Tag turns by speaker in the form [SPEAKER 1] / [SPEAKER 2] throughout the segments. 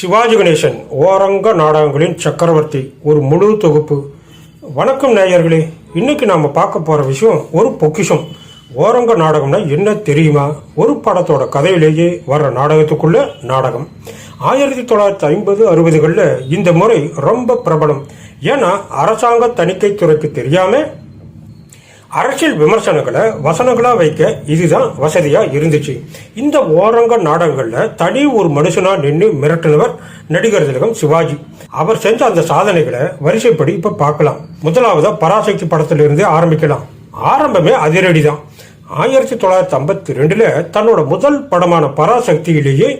[SPEAKER 1] சிவாஜி கணேசன் ஓரங்க நாடகங்களின் சக்கரவர்த்தி ஒரு முழு தொகுப்பு. வணக்கம் நேயர்களே, இன்னைக்கு நாம பார்க்க போற விஷயம் ஒரு பொக்கிஷம். ஓரங்க நாடகம்னா என்ன தெரியுமா? ஒரு படத்தோட கதையிலேயே வர்ற நாடகத்துக்குள்ள நாடகம். 1950-60களில் இந்த முறை ரொம்ப பிரபலம். ஏன்னா அரசாங்க தணிக்கை துறைக்கு தெரியாம அரசியல் விமர்சனங்களை வசனங்களா வைக்க இதுதான் வசதியா இருந்துச்சு. இந்த ஓரங்க நாடகங்கள்ல தனி ஒரு மனுஷனா நின்று மிரட்டினவர் நடிகர் திலகம் சிவாஜி. அவர் செஞ்ச அந்த சாதனைகளை வரிசைப்படி இப்ப பார்க்கலாம். முதலாவதா பராசக்தி படத்திலிருந்து ஆரம்பிக்கலாம். ஆரம்பமே அதிரடி தான். 1952 தன்னோட முதல் படமான பராசக்தியிலேயே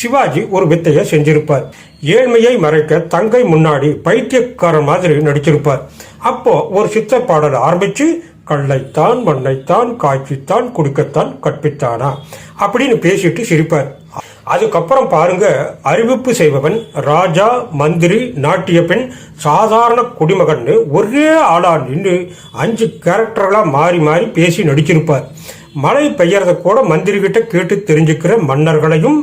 [SPEAKER 1] சிவாஜி ஒரு வித்தையை செஞ்சிருப்பார். ஏழ்மையை மறைக்க தங்கை முன்னாடி பைத்தியக்காரன் மாதிரி நடிச்சிருப்பார். அப்போ ஒரு சித்த பாடல் ஆரம்பிச்சு, கள்ளைத்தான் மண்ணைத்தான் காய்ச்சித்தான் குடிக்கத்தான் கற்பித்தானா அப்படின்னு பேசிட்டு சிரிப்பார். அதுக்கப்புறம் பாருங்க, அறிவிப்பு செய்பவன், ராஜா, மந்திரி, நாட்டிய பெண், சாதாரண குடிமகன்னு ஒரே ஆளா நின்று 5 கேரக்டர்களா மாறி மாறி பேசி நடிச்சிருப்பார். மழை பெய்யறத கூட மந்திரி கிட்ட கேட்டு தெரிஞ்சுக்கிற மன்னர்களையும்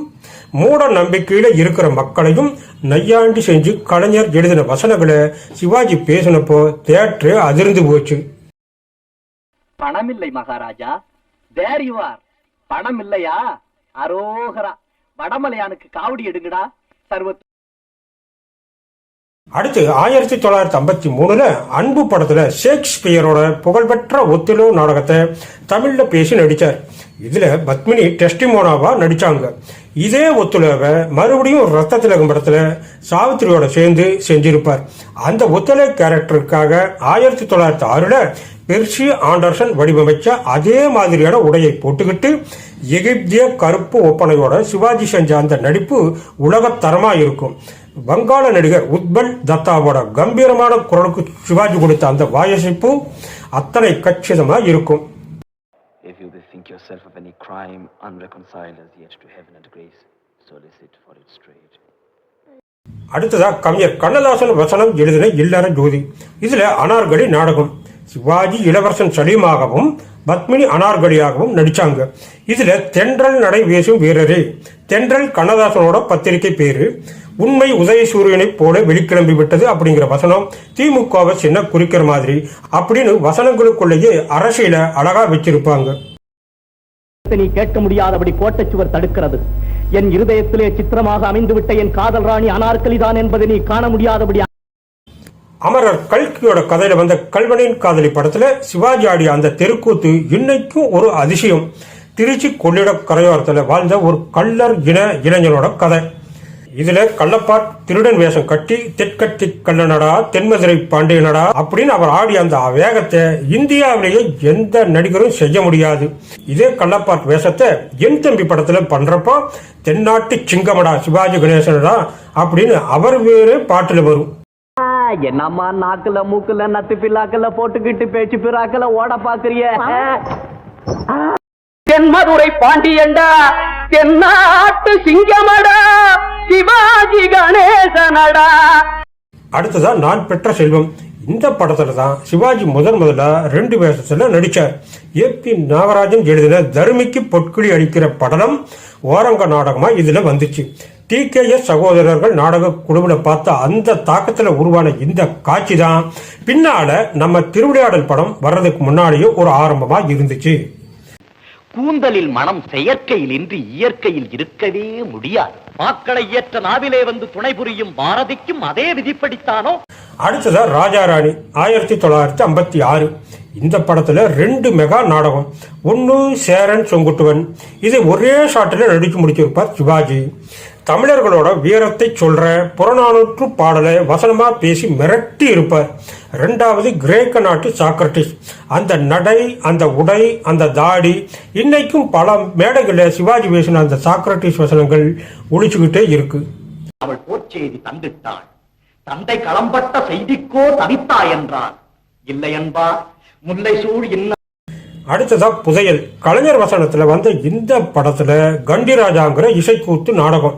[SPEAKER 1] மூட நம்பிக்கையில இருக்கிற மக்களையும் நையாண்டி செஞ்சு கலைஞர் எழுதின வசனங்களை சிவாஜி பேசினப்போ தியேட்டரு அதிர்ந்து போச்சு.
[SPEAKER 2] பணம் இல்லை மகாராஜா, தேர் யூ ஆர். பணம் இல்லையா? அரோகரா. வடமலையானுக்கு காவடி எடுங்கடா சர்வத்.
[SPEAKER 1] அடுத்து 1953 அன்பு படத்துல ஷேக்ஸ்பியரோட புகழ்பெற்ற ஒத்திலோ நாடகத்தை தமிழ்ல பேசி நடிச்சார். இதுல பத்மினி டெஸ்டிமோனாவா நடிச்சாங்க. இதே ஒத்துழைவை மறுபடியும் ரத்த திலகம் படத்துல சாவித்திரியோட சேர்ந்து செஞ்சிருப்பார். அந்த ஒத்துழை கேரக்டருக்காக 1906 பெர்சி ஆண்டர்சன் வடிவமைச்ச அதே மாதிரியான உடையை போட்டுக்கிட்டு எகிப்திய கருப்பு ஒப்பனையோட சிவாஜி செஞ்ச அந்த நடிப்பு உலகத்தரமா இருக்கும். வங்காள நடிகர் உத்பல் தத்தாவோட கம்பீரமான குரலுக்கு சிவாஜி கொடுத்த அந்த வாயசைப்பு அத்தனை கச்சிதமா இருக்கும்.
[SPEAKER 3] If you bethink yourself of any crime unreconciled as yet to heaven and grace, solicit for its trade.
[SPEAKER 1] அடுத்ததா கவிஞர் கண்ணதாசன் வசனம் எழுதின இல்லற ஜோதி. இதுல அனார்கலி நாடகம். சிவாஜி இளவரசன் சலீமாகவும் பத்மினி அனார்கலியாகவும் நடிச்சாங்க. இதுல தென்றல் நடை வீசும் வீரரே, தென்றல் கண்ணதாசனோட பத்திரிகை பேரு. உண்மை உதயசூரியனை போல வெளிக்கிளம்பி விட்டது அப்படிங்கிற வசனம் திமுகவை சின்ன குறிக்கிற மாதிரி அப்படின்னு வசனங்களுக்குள்ளேயே அரசியல அழகா வச்சிருப்பாங்க.
[SPEAKER 2] நீ கேட்க முடியாதபடி கோட்டைச்சுவர் தடுக்கிறது. என் இருதயத்திலே சித்திரமாக அமைந்துவிட்ட என் காதல் ராணி அனார்கலிதான் என்பதை நீ காண முடியாதபடி.
[SPEAKER 1] அமரர் கல்கியோட கதையில வந்த கல்வனின் காதலி படத்துல சிவாஜி ஆடிய அந்த தெருக்கூத்து இன்னைக்கும் ஒரு அதிசயம். திருச்சி கொள்ளிட கரையோரத்துல வாழ்ந்த ஒரு கள்ளர் இளைஞனோட கதை. இதுல கள்ளப்பாட் திருடன் வேஷம் கட்டி தெற்கட்டி கள்ளனடா தென்மதுரை பாண்டியனடா அப்படின்னு அவர் ஆடிய அந்த வேகத்தை இந்தியாவிலேயே எந்த நடிகரும் செய்ய முடியாது. இதே கள்ளப்பாட் வேஷத்தை என் தம்பி படத்துல பண்றப்போ தென்னாட்டு சிங்கமடா சிவாஜி கணேசனடா அப்படின்னு அவர் வேறு பாட்டுல வரும்.
[SPEAKER 2] என்னம்மா நாக்குல மூக்குல நத்து பில்லாக்கல போட்டுக்கிட்டு பேச்சு பிறாக்கல ஓட பாக்குறிய? தென்மதுரை பாண்டியண்டா தென்னாட்டு சிங்கமடா சிவாஜி கணேசனடா.
[SPEAKER 1] அடுத்ததா நான் பெற்ற செல்வம். இந்த படத்துல தான் சிவாஜி முதல்ல 2 வேஷத்துல நடிச்சார். ஏ.பி. நாகராஜன் எழுதின தர்மிக்கு பொற்குழி அடிக்கிற படலம் ஓரங்க நாடகமா இதுல வந்துச்சு. டி.கே.எஸ். சகோதரர்கள் நாடக குழுவில பார்த்த அந்த தாக்கத்துல உருவான இந்த காட்சி தான் பின்னால நம்ம திருவிளையாடல் படம் வர்றதுக்கு முன்னாடியே ஒரு ஆரம்பமா இருந்துச்சு.
[SPEAKER 2] கூந்தலில் மனம் செயற்கையில் இன்றி இயற்கையில் இருக்கவே முடியாது. மாக்களை ஏற்ற நாவிலே வந்து துணை புரியும் பாரதிக்கும் அதே விதிப்படித்தானோ. அடுத்ததா
[SPEAKER 1] ராஜா ராணி 1956. இந்த படத்துல 2 மெகா நாடகம். ஒன்னு சேரன் செங்குட்டுவன். இது ஒரே ஷாட்டில் நடிச்சு முடிச்சிருப்பார் சிவாஜி. தமிழர்களோட வீரத்தை சொல்ற புறநானூற்று பாடலை வசனமா பேசி மிரட்டி இருப்பார். 2வது கிரேக்க நாட்டு சாக்ரட்டிஸ். அந்த நடை, அந்த உடை, அந்த தாடி இன்னைக்கும் பல மேடைகளில் சிவாஜி பேசின அந்த சாக்ரட்டிஸ் வசனங்கள் ஒழிச்சுக்கிட்டே இருக்கு.
[SPEAKER 2] அவள் போர்ச்செய்தி தந்திட்டாள், தந்தை களம்பட்ட செய்திக்கோ தவித்தா என்றான். இல்லை என்பா முல்லை சூழ் இன்ன.
[SPEAKER 1] அடுத்ததா புதையல். கலைஞர் வசனத்துல வந்த இந்த படத்துல கண்டிராஜாங்கிற இசைக்கூத்து நாடகம்.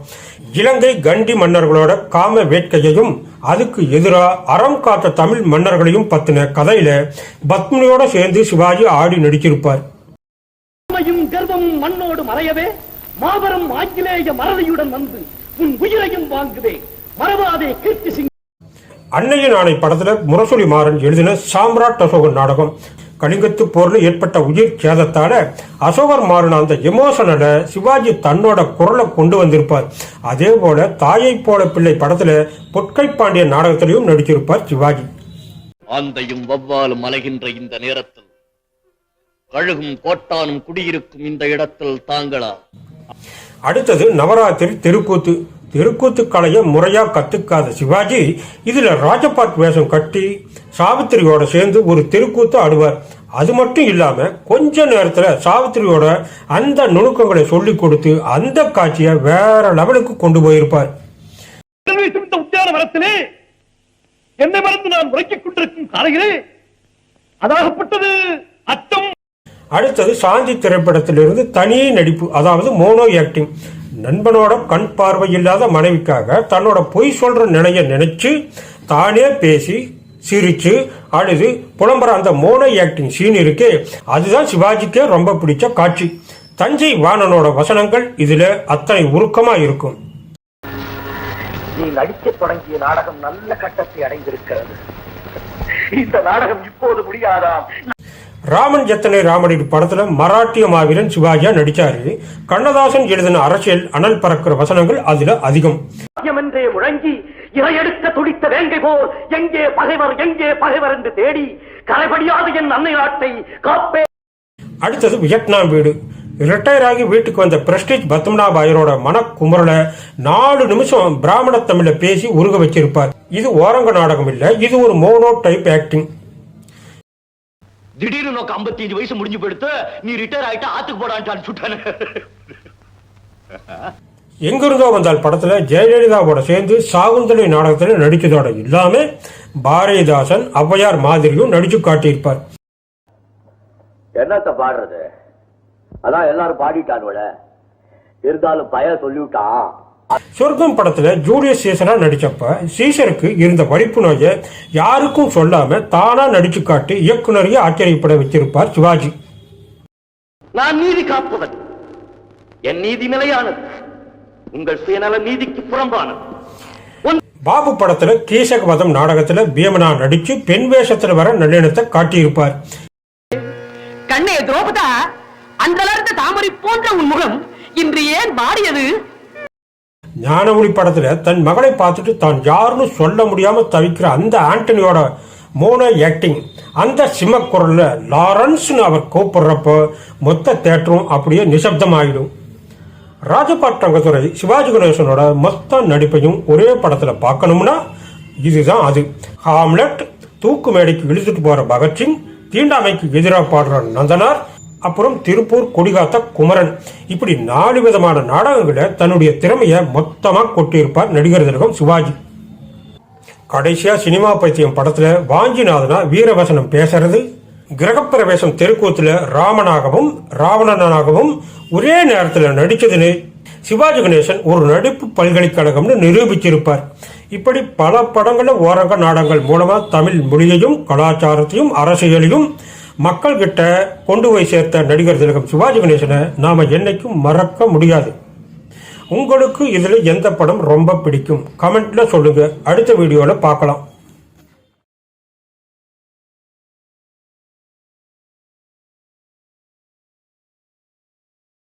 [SPEAKER 1] இலங்கை கண்டி மன்னர்களோட காம வேட்கையையும் அதுக்கு எதிராக அறம் காத்த தமிழ் மன்னர்களையும் பத்தின கதையில பத்மினியோட சேர்ந்து சிவாஜி ஆடி நடிச்சிருப்பார்.
[SPEAKER 2] கர்வமும் மண்ணோடு மறையவே மாபெரும் ஆங்கிலேய மறதியுடன் வந்து உன் உயிரையும் வாங்குவேன். மறவாதே கீர்த்தி சிங்.
[SPEAKER 1] அன்னையின் ஆணை படத்துல முரசொலி மாறன் எழுதின சாம்ராட் அசோகன் நாடகம். கலிங்கத்து போர்ல ஏற்பட்ட உயிர் சேதத்தால அசோகர் மாறின அந்த எமோஷனல சிவாஜி தன்னோட குரலை கொண்டு வந்திருப்பார். அதே போல தாயை போல பிள்ளை படத்துல பொற்கை பாண்டிய நாடகத்திலையும் நடிச்சிருப்பார் சிவாஜி.
[SPEAKER 2] ஆந்தையும் வவ்வாலும் அலைகின்ற இந்த நேரத்தில் கழுகும் கோட்டானும் குடியிருக்கும் இந்த இடத்தில் தாங்களா?
[SPEAKER 1] அடுத்தது நவராத்திரி தெருக்கூத்து. தெருக்கூத்து கலையை முறையா கத்துக்காத சிவாஜி இதுல ராஜபாட் வேஷம் கட்டி சாவித்திரியோட சேர்ந்து ஒரு தெருக்கூத்து ஆடுவார். அது மட்டும் இல்லாம கொஞ்ச நேரத்துல சாவித்திரியோட அந்த நுணுக்கங்களை சொல்லி கொடுத்து அந்த காட்சியை வேற லெவலுக்கு கொண்டு போயிருப்பார்.
[SPEAKER 2] உத்தியான மரத்திலே என்னை மறந்து நான் உறக்கிக் கொண்டிருக்கும் காலையிலே அதாகப்பட்டது அச்சம்.
[SPEAKER 1] அடுத்தது சாந்தி திரைப்படத்திலிருந்து தனி நடிப்பு, அதாவது மோனோ ஆக்டிங். நண்பனோட கண் பார்வை இல்லாத மனைவிக்காக தன்னோட பொய் சொல்ற நிலைய நினைச்சு தானே பேசி சிரிச்சு அழுது புலம்புற அந்த மோனோ ஆக்டிங் சீன் இருக்கு. அதுதான் சிவாஜிக்கே ரொம்ப பிடிச்ச காட்சி. தஞ்சை வாணனோட வசனங்கள் இதுல அத்தனை உருக்கமா இருக்கும்.
[SPEAKER 2] நீ நடிக்க தொடங்கிய நாடகம் நல்ல கட்டத்தை அடைந்திருக்கிறது. இந்த நாடகம் இப்போது முடியாதாம்.
[SPEAKER 1] ராமன் எத்தனை ராமனின் படத்துல மராட்டிய மாவீரன் சிவாஜியா நடிச்சாரு. கண்ணதாசன் எழுதின அரசியல் அனல் பறக்கிற வசனங்கள் அதுல அதிகம்.
[SPEAKER 2] என்றே முழங்கி இறையெடுக்க துடித்த வேங்கை போல் எங்கே பகைவர் என்று தேடி கரைபடியாது என் அன்னை நாட்டை காப்பே.
[SPEAKER 1] அடுத்தது வியட்நாம் வீடு. ரிட்டையர் ஆகி வீட்டுக்கு வந்த பிரஸ்டீஜ் பத்மநாப ஐயரோட மனக்குமுறல 4 நிமிஷம் பிராமண தமிழ்ல பேசி உருக வச்சிருப்பார். இது ஓரங்க நாடகம் இல்ல, இது ஒரு மோனோ டைப் ஆக்டிங்.
[SPEAKER 2] திடீர்னு நோக்க 55 வயசு முடிஞ்சு போயிடுத்து, நீ ரிட்டையர் ஆயிட்டா ஆத்துக்கு போடான்னு சுட்டானு.
[SPEAKER 1] எங்கிருந்தோ வந்தால் படத்துல ஜெயலலிதாவோட சேர்ந்து சாகுந்தலை நாடகத்துல நடிச்சதோட இல்லாம பாரதிதாசன் ஔவையார் மாதிரியும் நடிச்சு காட்டியிருப்பார்.
[SPEAKER 4] என்னத்த பாடுறது, அதான் எல்லாரும் பாடிட்டானுவல, இருந்தாலும் பய சொல்லிவிட்டான்.
[SPEAKER 1] சொர்க்கம் படத்துல ஜூலியஸ் சீசரா நடிச்சப்ப சீசருக்கு இருந்த வலிப்பு நோயை யாருக்கும் சொல்லாம தானா நடிச்சு காட்டி இயக்குனரையே ஆச்சரியப்பட வச்சிருப்பார் சிவாஜி.
[SPEAKER 2] நான் நீதி காப்பவன், என் நீதி நிலையானது, உங்கள் சுயநல நீதிக்கு புறம்பானது.
[SPEAKER 1] பாபு படத்துல கீசக வதம் நாடகத்துல பீமனா நடிச்சு பெண் வேஷத்துல வர நல்லெண்ணத்தை காட்டியிருப்பார்.
[SPEAKER 5] கண்ணே துரோபதா, அந்தளர்ந்த தாமரை போன்ற உன் முகம் இன்று ஏன் மாறியது?
[SPEAKER 1] ஞானமொழி படத்துல தன் மகளை பார்த்துட்டு தான் யாருன்னு சொல்ல முடியாம தவிக்கிற அந்த ஆண்டனியோட மோனோ ஆக்டிங், அந்த சிம்மக்குரல்ல லாரன்ஸ்னு அவர் கூப்பிடுறப்போ மொத்த தேட்டரும் அப்படியே நிசப்தமாயிடும். ராஜபாட் ரங்கத்துறை சிவாஜி கணேசனோட மொத்த நடிப்பையும் ஒரே படத்துல பார்க்கணும்னா இதுதான் அது. ஹாம்லெட், தூக்கு மேடைக்கு இழுத்துட்டு போற பகத்சிங், தீண்டாமைக்கு எதிராக பாடுற நந்தனார், அப்புறம் திருப்பூர் கொடிகாத்த குமரன், இப்படி 4 விதமான நாடகங்களை தன்னுடைய திறமைய மொத்தமா கொட்டியிருப்பார் நடிகர் திலகம் சிவாஜி. கடைசியா சினிமா பைத்தியம் படத்துல வாஞ்சிநாதனா வீரவசனம் பேசுறது, கிரகப்பிரவேசம் தெருக்கூத்துல ராமனாகவும் ராவணனாகவும் ஒரே நேரத்தில் நடிச்சதுன்னு சிவாஜி கணேசன் ஒரு நடிப்பு பல்கலைக்கழகம்னு நிரூபிச்சிருப்பார். இப்படி பல படங்கள ஓரங்க நாடகங்கள் மூலமா தமிழ் மொழியையும் கலாச்சாரத்தையும் அரசியலையும் மக்கள் கிட்ட கொண்டு போய் சேர்த்த நடிகர் திலகம் சிவாஜி கணேசனை நாம என்னைக்கும் மறக்க முடியாது. உங்களுக்கு இதுல எந்த படம் ரொம்ப பிடிக்கும் கமெண்ட்ல சொல்லுங்க. அடுத்த வீடியோல பார்க்கலாம்.